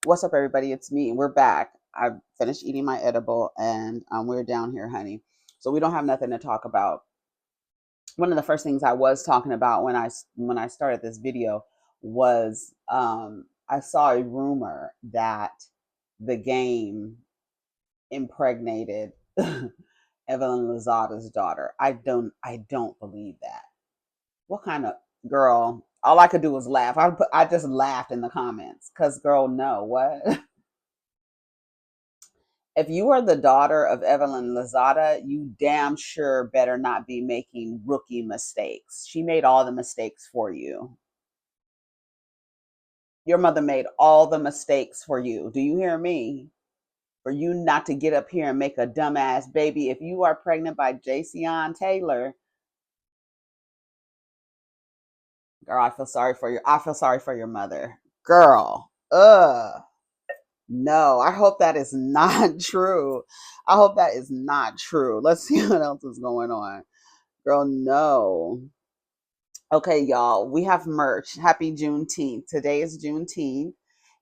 What's up, everybody? It's me. We're back. I finished eating my edible, and we're down here, honey. So we don't have nothing to talk about. One of the first things I was talking about when I started this video was I saw a rumor that the game impregnated Evelyn Lozada's daughter. I don't believe that. What kind of girl? All I could do was laugh. I just laughed in the comments because, girl, no, what? If you are the daughter of Evelyn Lozada, you damn sure better not be making rookie mistakes. She made all the mistakes for you. Your mother made all the mistakes for you. Do you hear me? For you not to get up here and make a dumbass baby. If you are pregnant by Jason Taylor, girl, I feel sorry for your mother. Girl. Ugh. No, I hope that is not true. I hope that is not true. Let's see what else is going on. Girl, no. Okay, y'all, we have merch. Happy Juneteenth. Today is Juneteenth,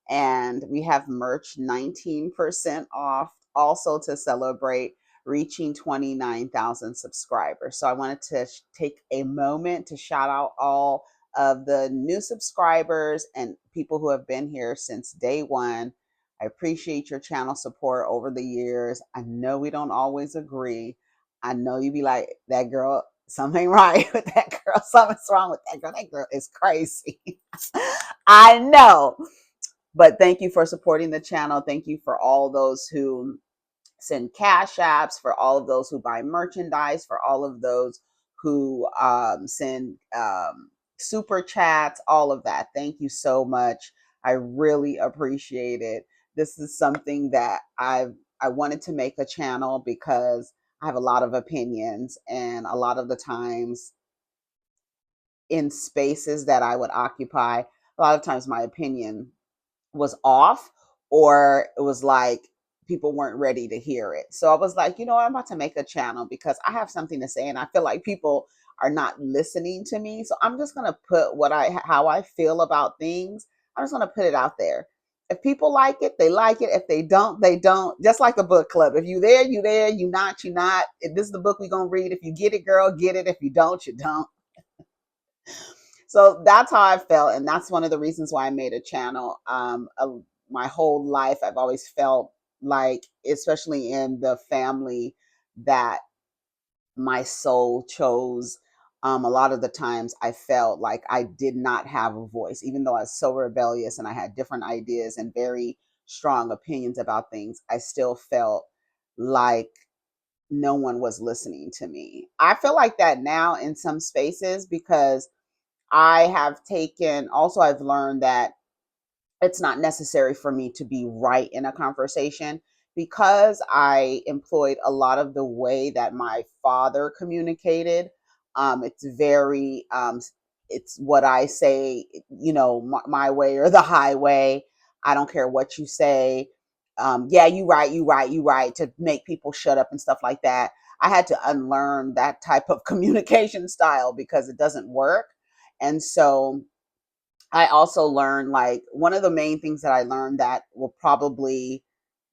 and we have merch 19% off also to celebrate reaching 29,000 subscribers. So I wanted to take a moment to shout out all of the new subscribers and people who have been here since day one. I appreciate your channel support over the years. I know we don't always agree. I know you be like, that girl, something right with that girl. Something's wrong with that girl. That girl is crazy. I know. But thank you for supporting the channel. Thank you for all those who send cash apps, for all of those who buy merchandise, for all of those who send super chats, all of that. Thank you so much. I really appreciate it. This is something that I wanted to make a channel because I have a lot of opinions, and a lot of the times in spaces that I would occupy, a lot of times my opinion was off, or it was like people weren't ready to hear it. So I was like, you know, I'm about to make a channel because I have something to say and I feel like people are not listening to me. So I'm just going to put how I feel about things. I'm just going to put it out there. If people like it, they like it. If they don't, they don't. Just like the book club. If you there, you there. You not, you not. If this is the book we're going to read. If you get it, girl, get it. If you don't, you don't. So that's how I felt, and that's one of the reasons why I made a channel. My whole life, I've always felt like, especially in the family that my soul chose, a lot of the times I felt like I did not have a voice, even though I was so rebellious and I had different ideas and very strong opinions about things. I still felt like no one was listening to me. I feel like that now in some spaces because I've learned that it's not necessary for me to be right in a conversation because I employed a lot of the way that my father communicated. It's very, it's what I say, you know, my way or the highway. I don't care what you say. Yeah, you right, you right, you right, to make people shut up and stuff like that. I had to unlearn that type of communication style because it doesn't work. And so I also learned, like, one of the main things that I learned that will probably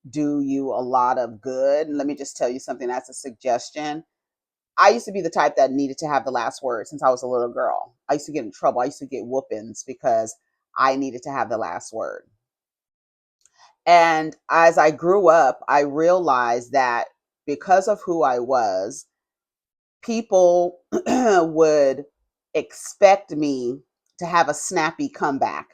do you a lot of good. And let me just tell you something that's a suggestion. I used to be the type that needed to have the last word since I was a little girl. I used to get in trouble. I used to get whoopings because I needed to have the last word. And as I grew up, I realized that because of who I was, people would expect me to have a snappy comeback,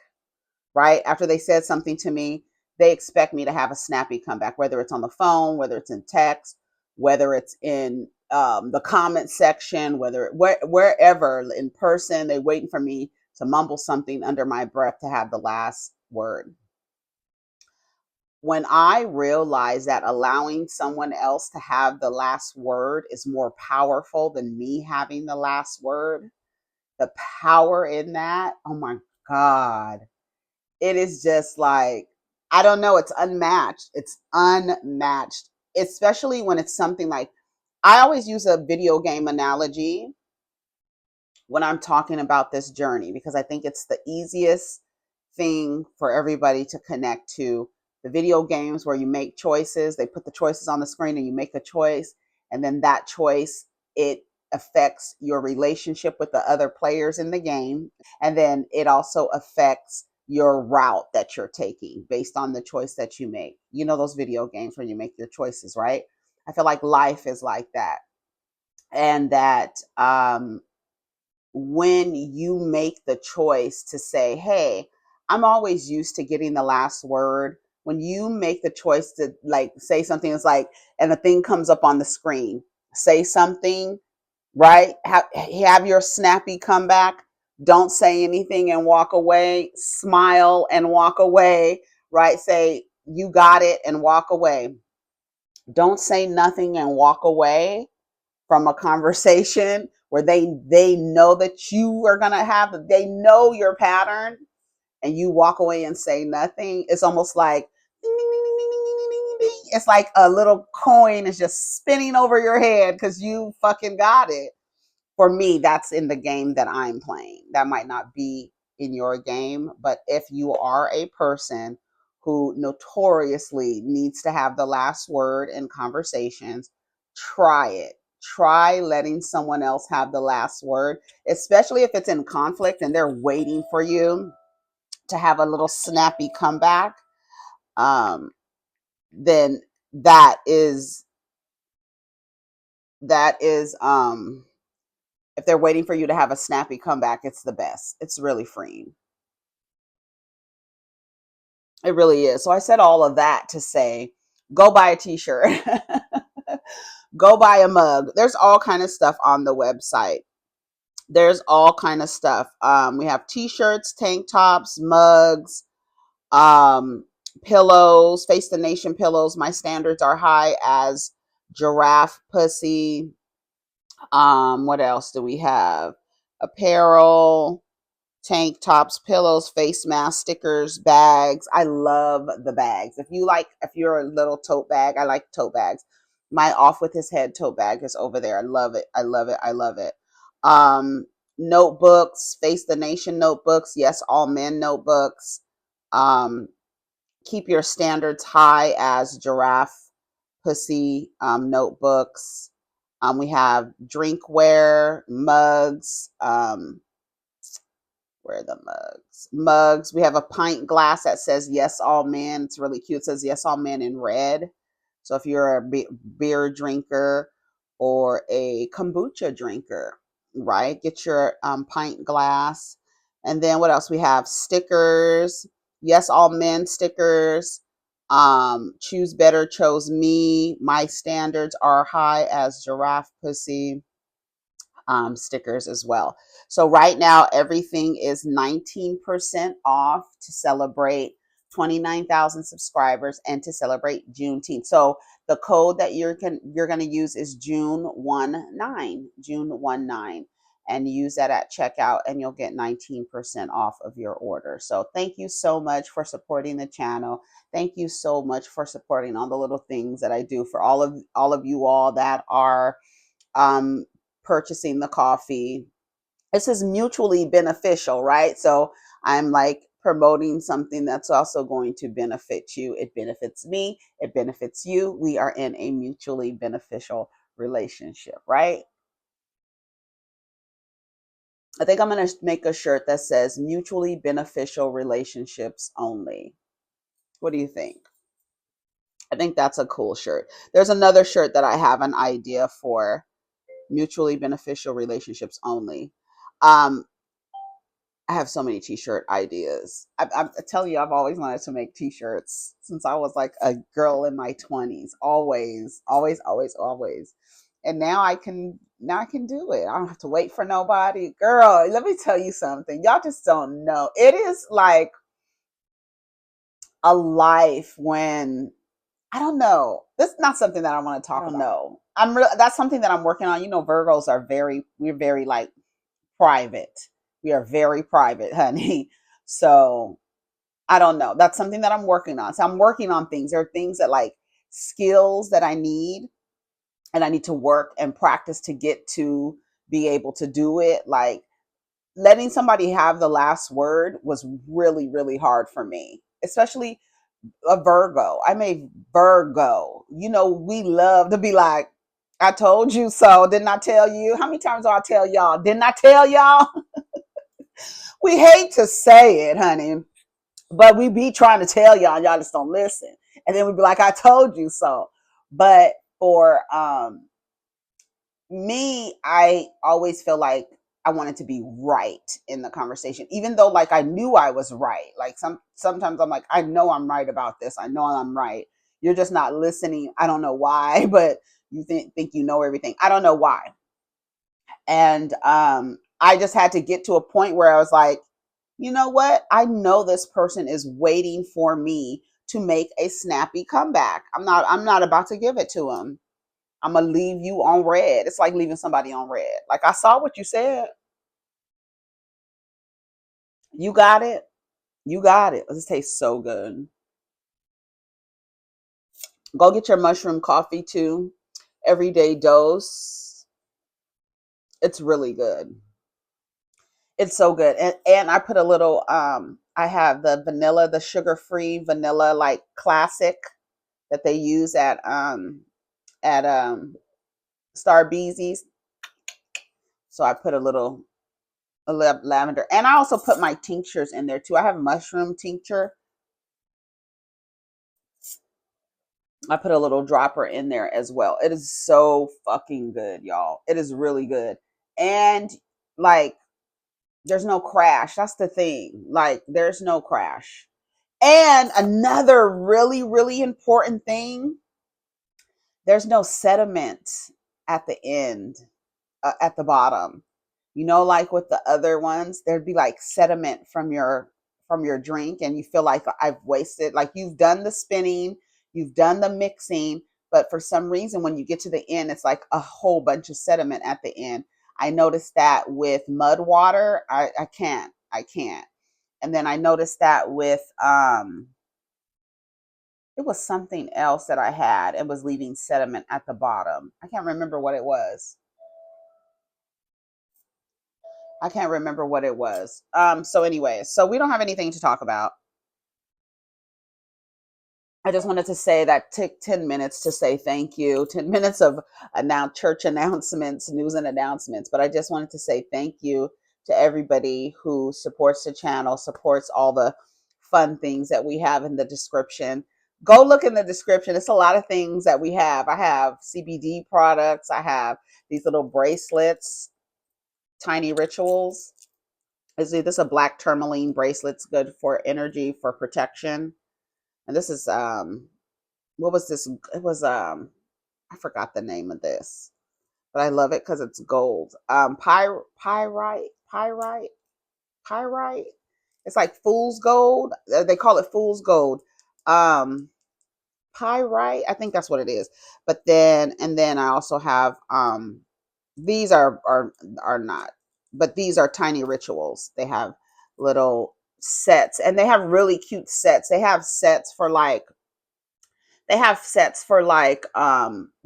right? After they said something to me, they expect me to have a snappy comeback, whether it's on the phone, whether it's in text, whether it's in the comment section, wherever in person, they're waiting for me to mumble something under my breath to have the last word. When I realized that allowing someone else to have the last word is more powerful than me having the last word, the power in that, oh my God, it is just like, I don't know, it's unmatched. It's unmatched, especially when it's something like, I always use a video game analogy when I'm talking about this journey because I think it's the easiest thing for everybody to connect to. The video games where you make choices, they put the choices on the screen and you make a choice, and then that choice, it affects your relationship with the other players in the game, and then it also affects your route that you're taking based on the choice that you make. You know those video games where you make your choices, right? I feel like life is like that. And that when you make the choice to say, hey, I'm always used to getting the last word. When you make the choice to like say something, it's like, and the thing comes up on the screen, say something, right? Have your snappy comeback. Don't say anything and walk away. Smile and walk away, right? Say, you got it and walk away. Don't say nothing and walk away from a conversation where they know that you are going to have, they know your pattern, and you walk away and say nothing. It's almost like ding, ding, ding, ding, ding, ding, ding, ding. It's like a little coin is just spinning over your head because you fucking got it. For me, that's in the game that I'm playing. That might not be in your game, but if you are a person who notoriously needs to have the last word in conversations, try it. Try letting someone else have the last word, especially if it's in conflict and they're waiting for you to have a little snappy comeback. Um, then that is if they're waiting for you to have a snappy comeback, it's the best. It's really freeing. It really is. So I said all of that to say, go buy a t-shirt. Go buy a mug. There's all kind of stuff on the website. There's all kind of stuff. We have t-shirts, tank tops, mugs, um, pillows, Face the Nation pillows. My standards are high as giraffe pussy. What else do we have? Apparel, tank tops, pillows, face masks, stickers, bags. I love the bags. If you're a little tote bag, I like tote bags. My Off with His Head tote bag is over there. I love it. I love it. I love it. Notebooks, Face the Nation notebooks. Yes, all men notebooks. Um, Keep your standards high as giraffe pussy notebooks. We have drinkware, mugs. Where are the mugs? Mugs. We have a pint glass that says yes, all men. It's really cute. It says yes, all men in red. So if you're a beer drinker or a kombucha drinker, right? Get your pint glass. And then what else? We have stickers. Yes, all men stickers. Choose better, chose me. My standards are high as giraffe pussy. Stickers as well. So right now, everything is 19% off to celebrate 29,000 subscribers and to celebrate Juneteenth. So the code that you're going to use is JUNE19, JUNE19, and use that at checkout, and you'll get 19% off of your order. So thank you so much for supporting the channel. Thank you so much for supporting all the little things that I do for all of you all that are um, purchasing the coffee. This is mutually beneficial, right? So I'm like promoting something that's also going to benefit you. It benefits me, it benefits you. We are in a mutually beneficial relationship, right? I think I'm going to make a shirt that says mutually beneficial relationships only. What do you think? I think that's a cool shirt. There's another shirt that I have an idea for, mutually beneficial relationships only. Um, I have so many t-shirt ideas. I tell you, I've always wanted to make t-shirts since I was like a girl in my 20s. Always, always, always, always. And now I can do it. I don't have to wait for nobody. Girl, let me tell you something. Y'all just don't know. It is like a life when I don't know. This is not something that I want to talk about. No. That's something that I'm working on. You know, Virgos are we're very like private. We are very private, honey. So I don't know. That's something that I'm working on. So I'm working on things. There are things that like skills that I need, and I need to work and practice to get to be able to do it. Like letting somebody have the last word was really, really hard for me, especially a Virgo. I'm a Virgo. You know, we love to be like, I told you so. Didn't I tell you? How many times do I tell y'all? Didn't I tell y'all? We hate to say it, honey, but we be trying to tell y'all, and y'all just don't listen. And then we be like, I told you so. But for me, I always feel like I wanted to be right in the conversation, even though like I knew I was right. Like sometimes I'm like, I know I'm right about this. I know I'm right. You're just not listening. I don't know why, but you think you know everything. I don't know why. And I just had to get to a point where I was like, you know what? I know this person is waiting for me to make a snappy comeback. I'm not about to give it to him. I'm gonna leave you on red. It's like leaving somebody on red. Like, I saw what you said. You got it. You got it. This tastes so good. Go get your mushroom coffee too. Everyday dose. It's really good. It's so good. And I put a little I have the vanilla, the sugar-free vanilla like classic that they use at Starbeezy's. So I put a lavender, and I also put my tinctures in there too. I have mushroom tincture. I put a little dropper in there as well. It is so fucking good, y'all. It is really good. And like, there's no crash. That's the thing. Like, there's no crash. And another really, really important thing, there's no sediment at the end, at the bottom. You know, like with the other ones, there'd be like sediment from your drink, and you feel like I've wasted. Like, you've done the spinning, you've done the mixing, but for some reason, when you get to the end, it's like a whole bunch of sediment at the end. I noticed that with mud water. I can't. And then I noticed that with it was something else that I had. It was leaving sediment at the bottom. I can't remember what it was. I can't remember what it was. So anyway, so we don't have anything to talk about. I just wanted to say that take 10 minutes to say thank you. 10 minutes of church announcements, news and announcements. But I just wanted to say thank you to everybody who supports the channel, supports all the fun things that we have in the description. Go look in the description. It's a lot of things that we have. I have CBD products. I have these little bracelets, tiny rituals. This is a black tourmaline bracelet. It's good for energy, for protection. And this is what was this? It was I forgot the name of this, but I love it because it's gold. Pyrite. It's like fool's gold. They call it fool's gold. Um, Pyrite. I think that's what it is. But then I also have these are not, but these are tiny rituals. They have little sets, and they have really cute sets. They have sets for like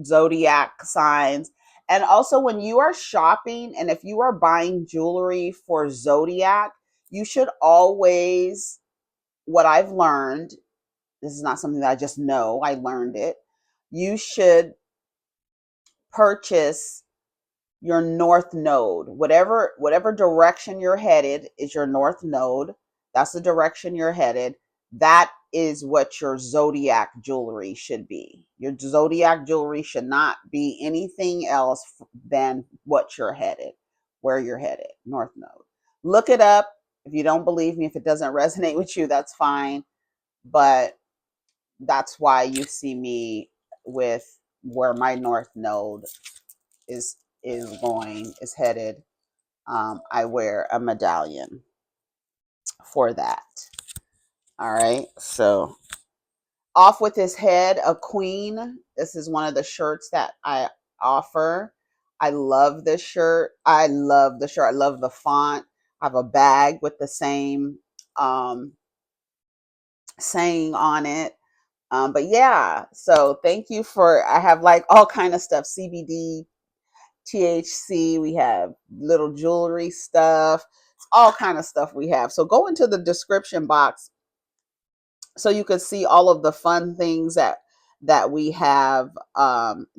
zodiac signs. And also, when you are shopping and if you are buying jewelry for zodiac, you should always, what I've learned, this is not something that I just know, I learned it. You should purchase your north node. Whatever direction you're headed is your north node. That's the direction you're headed. That is what your zodiac jewelry should be. Your zodiac jewelry should not be anything else than what you're headed, where you're headed, north node. Look it up. If you don't believe me, if it doesn't resonate with you, that's fine. But that's why you see me with where my north node is is headed. I wear a medallion for that. All right. So off with his head, a queen. This is one of the shirts that I offer. I love this shirt. I love the shirt. I love the font. I have a bag with the same saying on it. But yeah, so thank you for, I have like all kind of stuff, CBD, THC. We have little jewelry stuff. all kind of stuff we have. So go into the description box so you can see all of the fun things that we have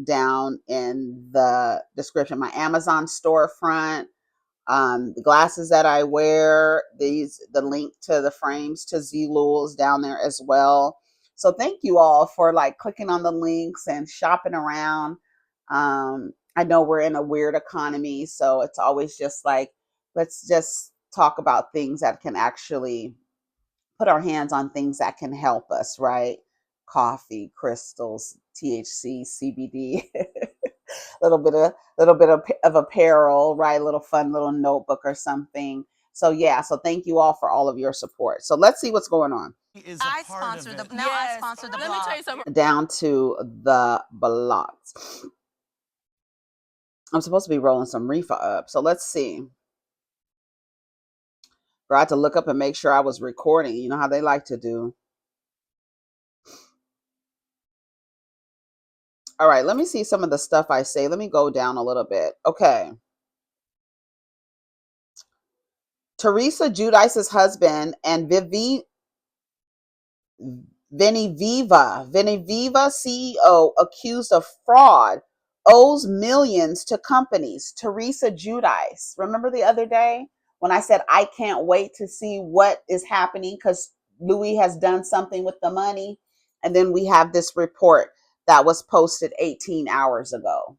down in the description. My Amazon storefront, the glasses that I wear, the link to the frames to Zulu's down there as well. So thank you all for like clicking on the links and shopping around. I know we're in a weird economy, so it's always just like, let's just talk about things that can actually put our hands on things that can help us, right? Coffee, crystals, THC, CBD, little bit of apparel, right? A little fun little notebook or something. So yeah, so thank you all for all of your support. So let's see what's going on. I sponsor the now. Yes. I sponsor the blog. Let me tell you something. Down to the blogs. I'm supposed to be rolling some reefer up. So let's see. I had to look up and make sure I was recording. You know how they like to do. All right, let me see some of the stuff I say. Let me go down a little bit. Okay. Teresa Giudice's husband and Veniviva CEO accused of fraud owes millions to companies. Teresa Giudice. Remember the other day when I said I can't wait to see what is happening because Louis has done something with the money? And then we have this report that was posted 18 hours ago.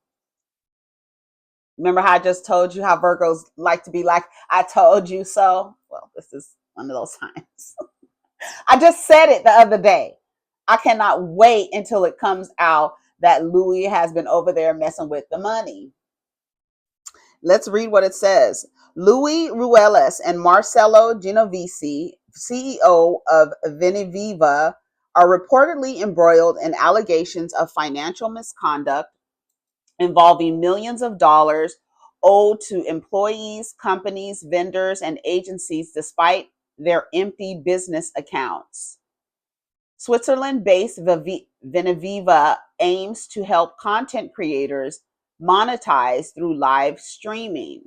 Remember how I just told you how Virgos like to be like, I told you so? Well, this is one of those times. I just said it the other day. I cannot wait until it comes out that Louis has been over there messing with the money. Let's read what it says. Louis Ruelas and Marcelo Genovese, CEO of Veniviva, are reportedly embroiled in allegations of financial misconduct involving millions of dollars owed to employees, companies, vendors, and agencies despite their empty business accounts. Switzerland-based Veniviva aims to help content creators monetize through live streaming.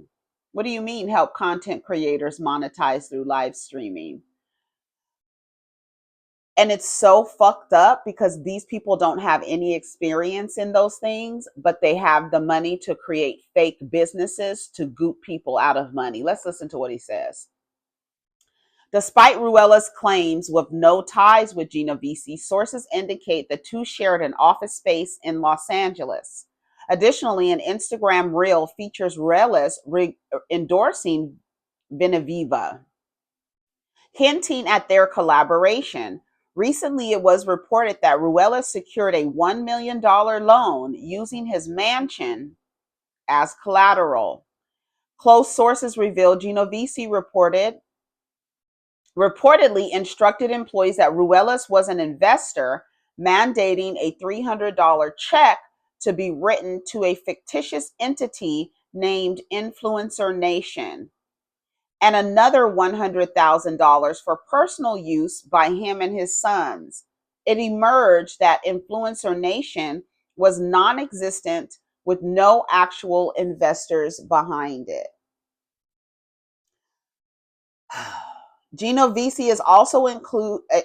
What do you mean help content creators monetize through live streaming? And it's so fucked up because these people don't have any experience in those things, but they have the money to create fake businesses to goop people out of money. Let's listen to what he says. Despite Ruelas' claims with no ties with Genovese, sources indicate the two shared an office space in Los Angeles. Additionally, an Instagram reel features Ruelas endorsing Veniviva, hinting at their collaboration. Recently, it was reported that Ruelas secured a $1 million loan using his mansion as collateral. Close sources revealed Genovese reportedly instructed employees that Ruelas was an investor, mandating a $300 check to be written to a fictitious entity named Influencer Nation, and another $100,000 for personal use by him and his sons. It emerged that Influencer Nation was non-existent with no actual investors behind it. Genovese is also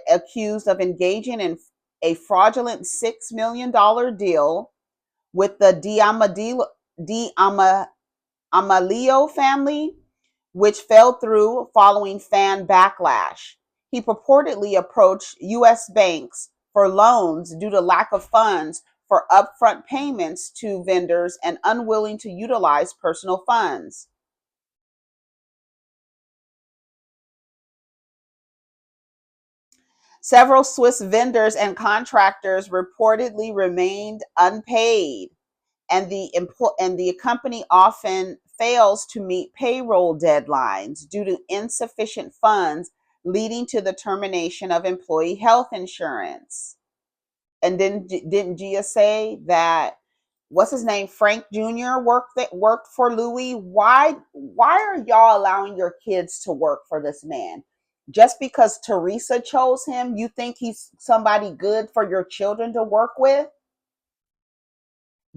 accused of engaging in a fraudulent $6 million deal with the D'Amelio family, which fell through following fan backlash. He purportedly approached U.S. banks for loans due to lack of funds for upfront payments to vendors and unwilling to utilize personal funds. Several Swiss vendors and contractors reportedly remained unpaid, and the company often fails to meet payroll deadlines due to insufficient funds, leading to the termination of employee health insurance. And then didn't Gia say that what's his name, Frank Jr. worked for Louis? Why are y'all allowing your kids to work for this man? Just because Teresa chose him, you think he's somebody good for your children to work with?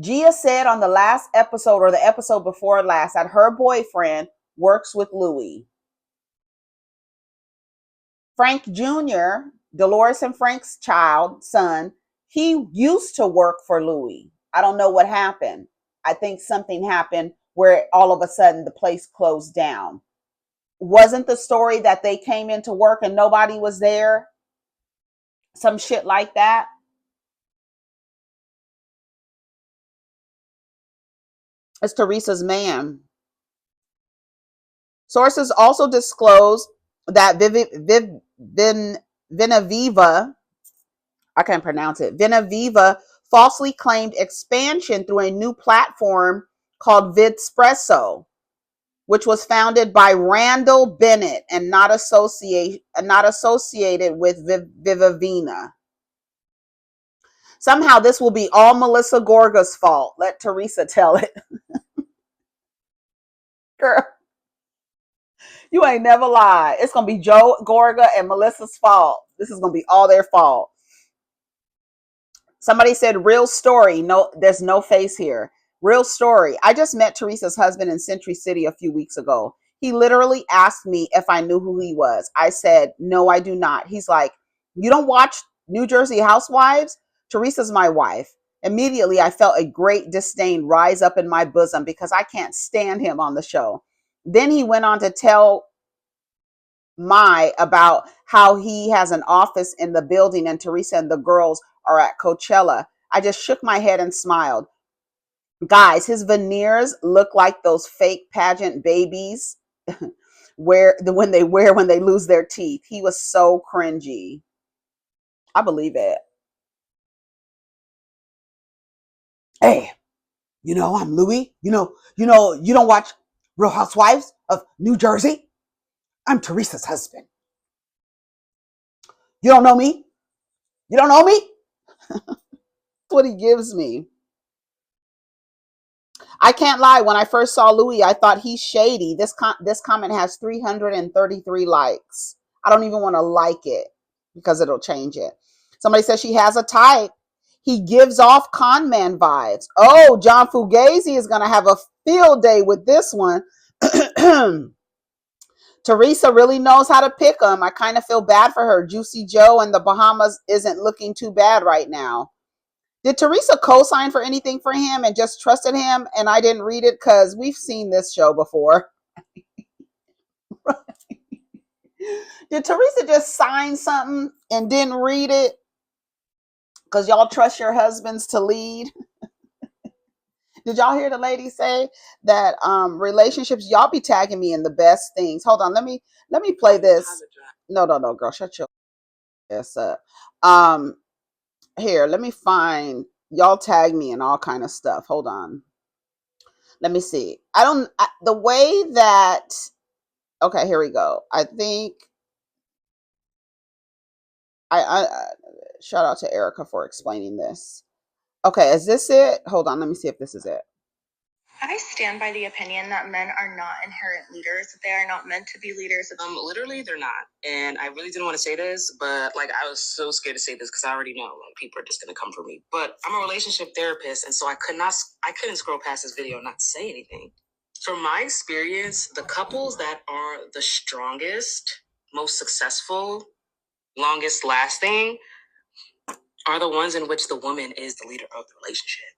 Gia said on the last episode or the episode before last that her boyfriend works with Louis. Frank Jr., Dolores and Frank's son, he used to work for Louis. I don't know what happened. I think something happened where all of a sudden the place closed down. Wasn't the story that they came into work and nobody was there? Some shit like that. It's Teresa's man. Sources also disclosed that Vinaviva, I can't pronounce it, Vinaviva falsely claimed expansion through a new platform called Vidspresso, which was founded by Randall Bennett and not associated with Vivavina. Somehow this will be all Melissa Gorga's fault. Let Teresa tell it. Girl, you ain't never lied. It's going to be Joe Gorga and Melissa's fault. This is going to be all their fault. Somebody said, real story. No, there's no face here. Real story. I just met Teresa's husband in Century City a few weeks ago. He literally asked me if I knew who he was. I said, no, I do not. He's like, you don't watch New Jersey Housewives? Teresa's my wife. Immediately, I felt a great disdain rise up in my bosom because I can't stand him on the show. Then he went on to tell about how he has an office in the building and Teresa and the girls are at Coachella. I just shook my head and smiled. Guys, his veneers look like those fake pageant babies when they lose their teeth. He was so cringy. I believe it. Hey, I'm Louis. You don't watch Real Housewives of New Jersey? I'm Teresa's husband. You don't know me? You don't know me? That's what he gives me. I can't lie. When I first saw Louis, I thought he's shady. This comment has 333 likes. I don't even want to like it because it'll change it. Somebody says she has a type. He gives off con man vibes. Oh, John Fugazi is going to have a field day with this one. Teresa really knows how to pick them. I kind of feel bad for her. Juicy Joe and the Bahamas isn't looking too bad right now. Did Teresa co-sign for anything for him and just trusted him and I didn't read it? Because we've seen this show before. Did Teresa just sign something and didn't read it? Because y'all trust your husbands to lead? Did y'all hear the lady say that relationships, y'all be tagging me in the best things? Hold on, let me play this. No, girl, shut your ass up. Here, let me find, y'all tag me in all kind of stuff. Hold on. Let me see. The way that, okay, here we go. I think I shout out to Erica for explaining this. Okay, is this it? Hold on, let me see if this is it. I stand by the opinion that men are not inherent leaders. They are not meant to be leaders. Literally, they're not. And I really didn't want to say this, but I was so scared to say this because I already know people are just gonna come for me. But I'm a relationship therapist, and so I couldn't scroll past this video and not say anything. From my experience, the couples that are the strongest, most successful, longest lasting are the ones in which the woman is the leader of the relationship.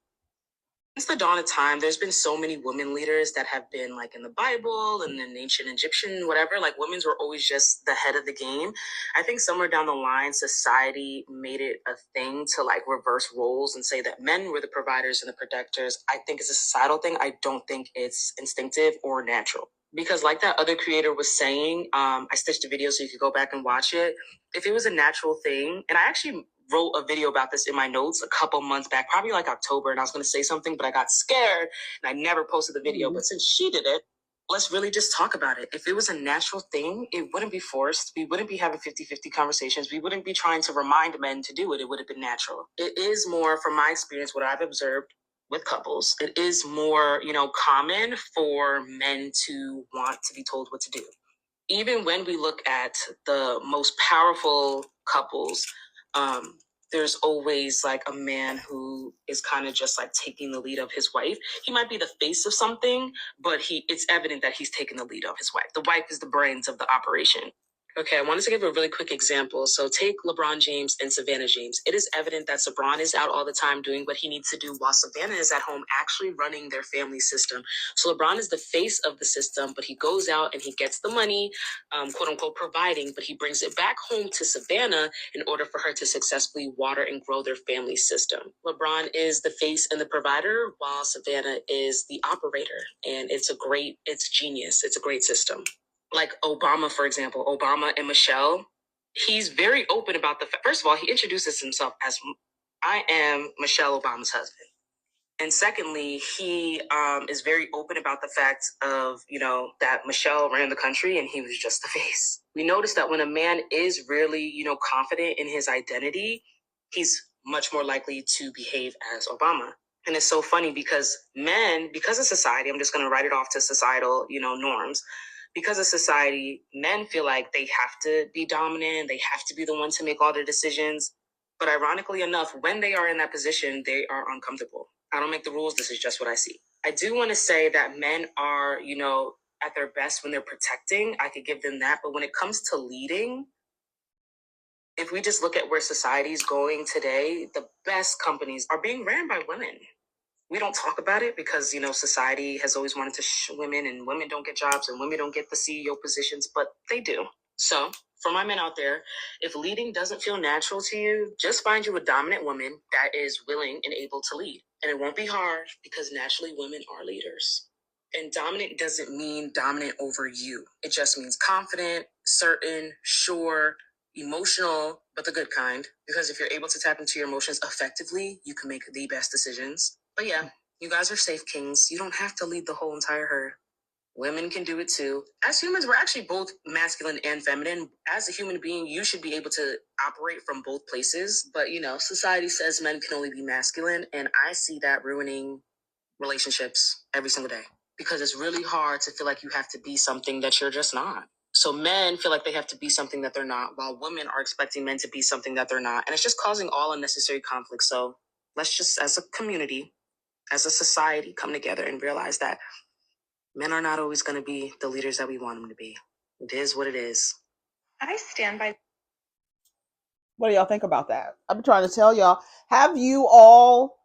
Since the dawn of time, there's been so many women leaders that have been in the Bible and in ancient Egyptian, whatever. Women were always just the head of the game. I think somewhere down the line, society made it a thing to reverse roles and say that men were the providers and the protectors. I think it's a societal thing. I don't think it's instinctive or natural. Because that other creator was saying, I stitched a video so you could go back and watch it. If it was a natural thing, and I actually wrote a video about this in my notes a couple months back, probably October, and I was going to say something, but I got scared and I never posted the video. But since she did it, let's really just talk about it. If it was a natural thing, it wouldn't be forced. We wouldn't be having 50-50 conversations. We wouldn't be trying to remind men to do it. It would have been natural. It is more, from my experience, what I've observed with couples, it is more, common for men to want to be told what to do. Even when we look at the most powerful couples, there's always a man who is kind of just taking the lead of his wife. He might be the face of something, but it's evident that he's taking the lead of his wife. The wife is the brains of the operation. Okay, I wanted to give a really quick example. So take LeBron James and Savannah James. It is evident that LeBron is out all the time doing what he needs to do while Savannah is at home actually running their family system. So LeBron is the face of the system, but he goes out and he gets the money, quote unquote, providing, but he brings it back home to Savannah in order for her to successfully water and grow their family system. LeBron is the face and the provider while Savannah is the operator. And it's genius. It's a great system. Like Obama, for example, Obama and Michelle, he's very open about first of all, he introduces himself as, I am Michelle Obama's husband. And secondly, he is very open about the fact of, that Michelle ran the country and he was just the face. We notice that when a man is really, confident in his identity, he's much more likely to behave as Obama. And it's so funny because men, because of society, I'm just going to write it off to societal, norms. Because of society, men feel like they have to be dominant. They have to be the one to make all their decisions. But ironically enough, when they are in that position, they are uncomfortable. I don't make the rules. This is just what I see. I do want to say that men are, at their best when they're protecting. I could give them that. But when it comes to leading, if we just look at where society is going today, the best companies are being ran by women. We don't talk about it because, society has always wanted to women, and women don't get jobs and women don't get the CEO positions, but they do. So for my men out there, if leading doesn't feel natural to you, just find you a dominant woman that is willing and able to lead. And it won't be hard because naturally women are leaders. And dominant doesn't mean dominant over you. It just means confident, certain, sure, emotional, but the good kind. Because if you're able to tap into your emotions effectively, you can make the best decisions. But yeah, you guys are safe kings. You don't have to lead the whole entire herd. Women can do it too. As humans, we're actually both masculine and feminine. As a human being, you should be able to operate from both places. But, society says men can only be masculine. And I see that ruining relationships every single day. Because it's really hard to feel like you have to be something that you're just not. So men feel like they have to be something that they're not, while women are expecting men to be something that they're not. And it's just causing all unnecessary conflict. So let's just, as a community, as a society, come together and realize that men are not always going to be the leaders that we want them to be. It is what it is. I stand by. What do y'all think about that? I'm trying to tell y'all. Have you all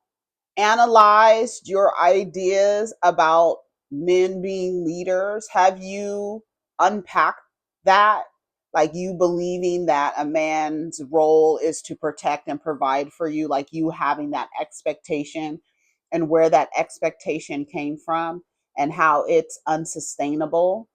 analyzed your ideas about men being leaders? Have you unpacked that? Like you believing that a man's role is to protect and provide for you, like you having that expectation and where that expectation came from and how it's unsustainable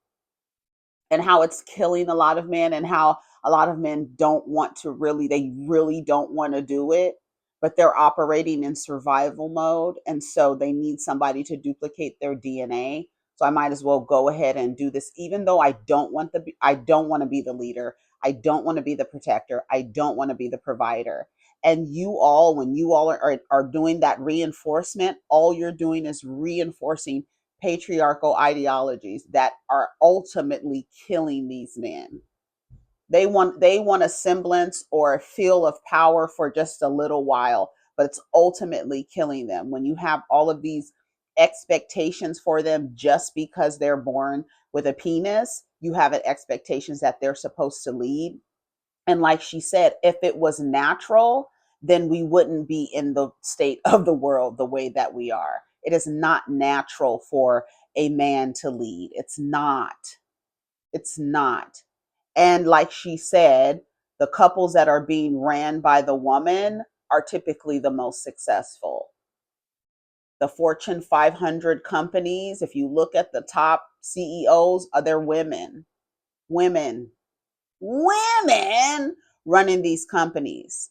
and how it's killing a lot of men and how a lot of men they really don't want to do it, but they're operating in survival mode. And so they need somebody to duplicate their DNA. So I might as well go ahead and do this, even though I don't want to be the leader. I don't want to be the protector. I don't want to be the provider. And when you all are doing that reinforcement, all you're doing is reinforcing patriarchal ideologies that are ultimately killing these men. They want a semblance or a feel of power for just a little while, but it's ultimately killing them. When you have all of these expectations for them just because they're born with a penis, you have expectations that they're supposed to lead. And like she said, if it was natural, then we wouldn't be in the state of the world the way that we are. It is not natural for a man to lead. It's not. It's not. And like she said, the couples that are being ran by the woman are typically the most successful. The Fortune 500 companies, if you look at the top CEOs, they're women. Women. Women running these companies.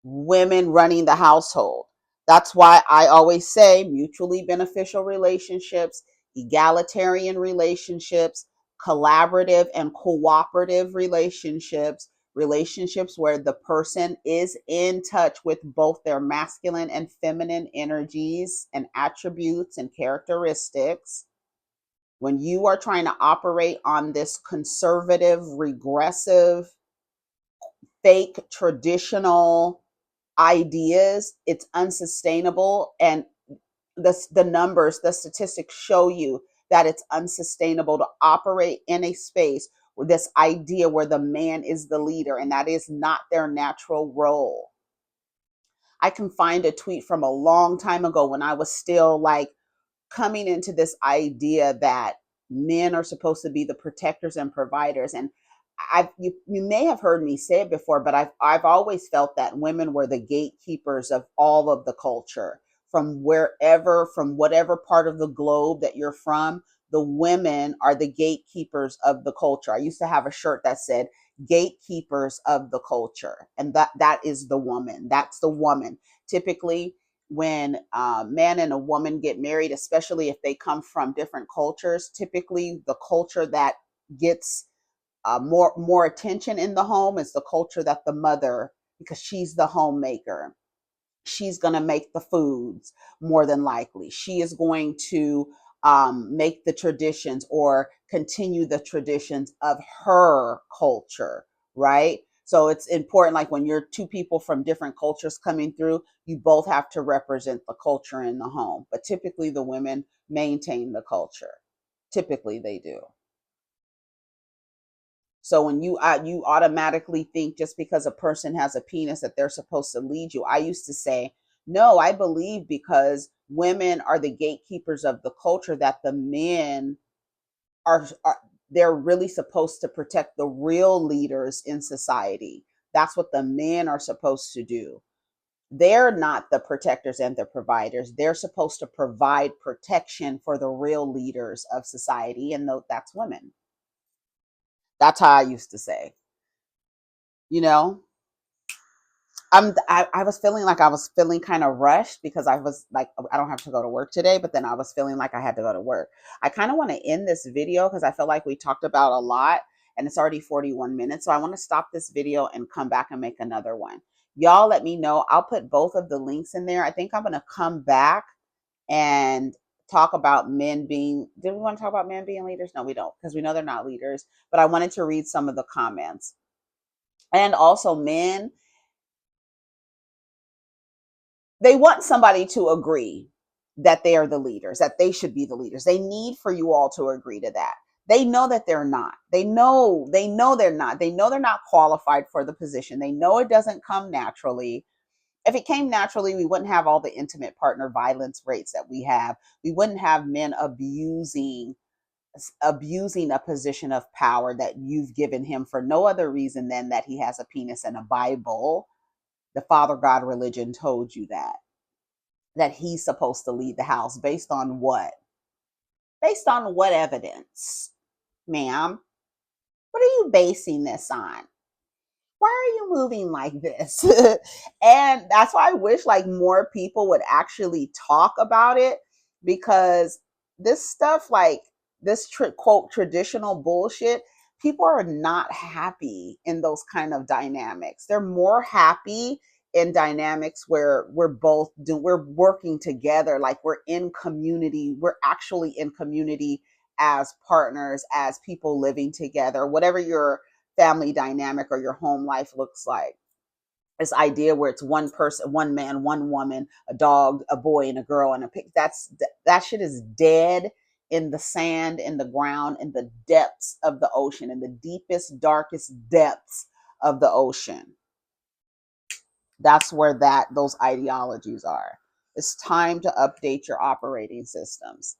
Women running the household. That's why I always say mutually beneficial relationships, egalitarian relationships, collaborative and cooperative relationships, relationships where the person is in touch with both their masculine and feminine energies and attributes and characteristics. When you are trying to operate on this conservative, regressive, fake, traditional ideas, it's unsustainable. And the numbers, the statistics show you that it's unsustainable to operate in a space this idea where the man is the leader, and that is not their natural role. I can find a tweet from a long time ago when I was still like coming into this idea that men are supposed to be the protectors and providers. And you may have heard me say it before, but I've always felt that women were the gatekeepers of all of the culture, from wherever, from whatever part of the globe that you're from. The women are the gatekeepers of the culture. I used to have a shirt that said gatekeepers of the culture, and that is the woman. That's the woman. Typically, when a man and a woman get married, especially if they come from different cultures, typically the culture that gets more attention in the home is the culture that the mother, because she's the homemaker. She's going to make the foods more than likely. She is going to make the traditions or continue the traditions of her culture, right? So it's important, like when you're two people from different cultures coming through, you both have to represent the culture in the home. But typically the women maintain the culture. Typically they do. So when you automatically think just because a person has a penis that they're supposed to lead you. I used to say, no, I believe because women are the gatekeepers of the culture, that the men are they're really supposed to protect the real leaders in society. That's what the men are supposed to do. They're not the protectors and the providers. They're supposed to provide protection for the real leaders of society, and that's women. That's how I used to say. You know, I was feeling like I was feeling kind of rushed because I was like, I don't have to go to work today, but then I was feeling like I had to go to work. I kind of want to end this video because I feel like we talked about a lot and it's already 41 minutes. So I want to stop this video and come back and make another one. Y'all let me know. I'll put both of the links in there. I think I'm going to come back and talk about men being, did we want to talk about men being leaders? No, we don't, because we know they're not leaders, but I wanted to read some of the comments. And also men, they want somebody to agree that they are the leaders, that they should be the leaders. They need for you all to agree to that. They know that they're not. They know they're not. They know they're not qualified for the position. They know it doesn't come naturally. If it came naturally, we wouldn't have all the intimate partner violence rates that we have. We wouldn't have men abusing a position of power that you've given him for no other reason than that he has a penis and a Bible. The Father God religion told you that he's supposed to lead the house based on what? Based on what evidence, ma'am? What are you basing this on? Why are you moving like this? And that's why I wish like more people would actually talk about it, because this stuff, like this quote traditional bullshit, people are not happy in those kind of dynamics. They're more happy in dynamics where we're working together, like we're in community, we're actually in community as partners, as people living together, whatever your family dynamic or your home life looks like. This idea where it's one person, one man, one woman, a dog, a boy, and a girl, and a pig. That shit is dead in the sand, in the ground, in the depths of the ocean, in the deepest, darkest depths of the ocean. That's where those ideologies are. It's time to update your operating systems.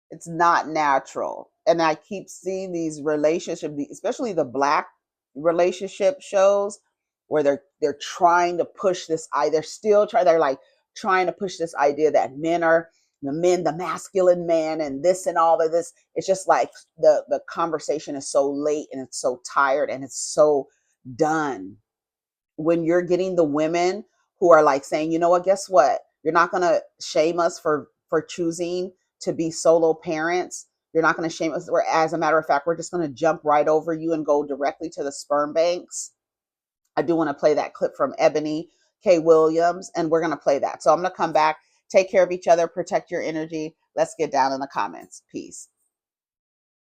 It's not natural. And I keep seeing these relationships, especially the Black relationship shows, where they're trying to push this they're like trying to push this idea that men are the masculine man, and this and all of this. It's just like the conversation is so late and it's so tired and it's so done. When you're getting the women who are like saying, you know what, guess what? You're not going to shame us for choosing to be solo parents. You're not going to shame us. As a matter of fact, we're just going to jump right over you and go directly to the sperm banks. I do want to play that clip from Ebony K. Williams, and we're going to play that. So I'm going to come back. Take care of each other. Protect your energy. Let's get down in the comments. Peace.